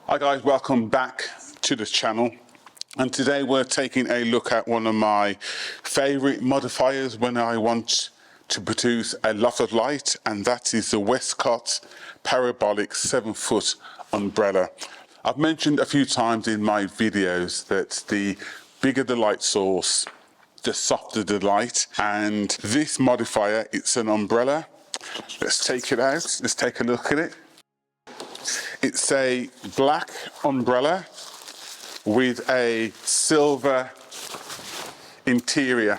Hi guys, welcome back to this channel, and today we're taking a look at one of my favorite modifiers when I want to produce a lot of light, and that is the Westcott Parabolic 7-foot umbrella. I've mentioned a few times in my videos that the bigger the light source, the softer the light, and this modifier, it's an umbrella. Let's take it out, let's take a look at it. It's a black umbrella with a silver interior.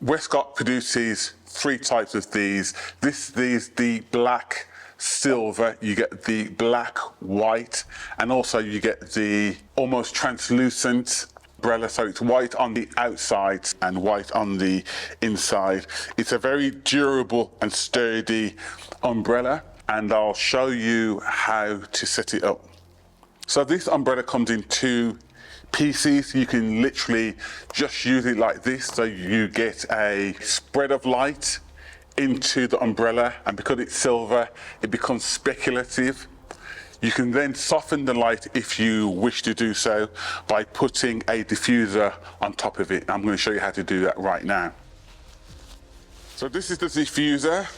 Westcott produces three types of these. This is the black silver, you get the black white, and also you get the almost translucent umbrella, so it's white on the outside and white on the inside. It's a very durable and sturdy umbrella, and I'll show you how to set it up. So this umbrella comes in two pieces. You can literally just use it like this, so you get a spread of light into the umbrella, and because it's silver, it becomes speculative. You can then soften the light if you wish to do so by putting a diffuser on top of it. I'm going to show you how to do that right now. So this is the diffuser.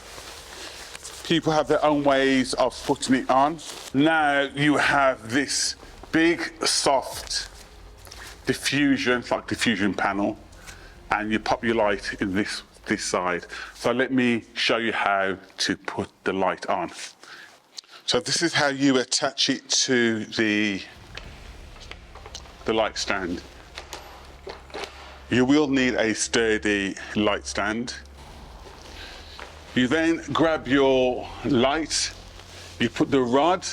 People have their own ways of putting it on. Now you have this big soft diffusion, like diffusion panel, and you pop your light in this side. So let me show you how to put the light on. So this is how you attach it to the light stand. You will need a sturdy light stand. You then grab your light, you put the rod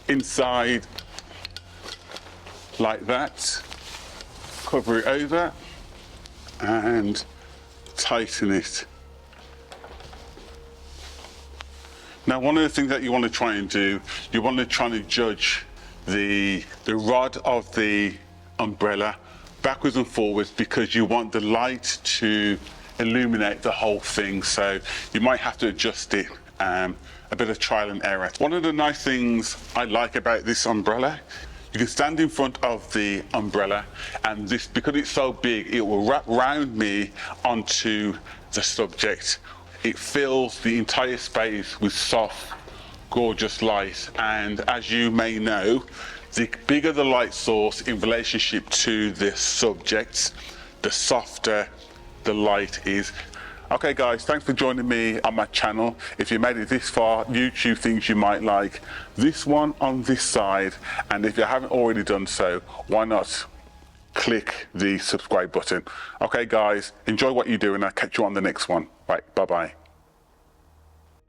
inside like that, cover it over and tighten it. Now, one of the things that you want to try and do, you want to try and judge the rod of the umbrella backwards and forwards, because you want the light to illuminate the whole thing, so you might have to adjust it, a bit of trial and error. One of the nice things I like about this umbrella, you can stand in front of the umbrella, and this, because it's so big, it will wrap round me onto the subject. It fills the entire space with soft, gorgeous light, and as you may know, the bigger the light source in relationship to the subject, the softer the light is. Okay guys, thanks for joining me on my channel. If you made it this far, YouTube things you might like this one on this side, and if you haven't already done so, why not click the subscribe button. Okay guys, enjoy what you do, and I'll catch you on the next one. Right, bye bye.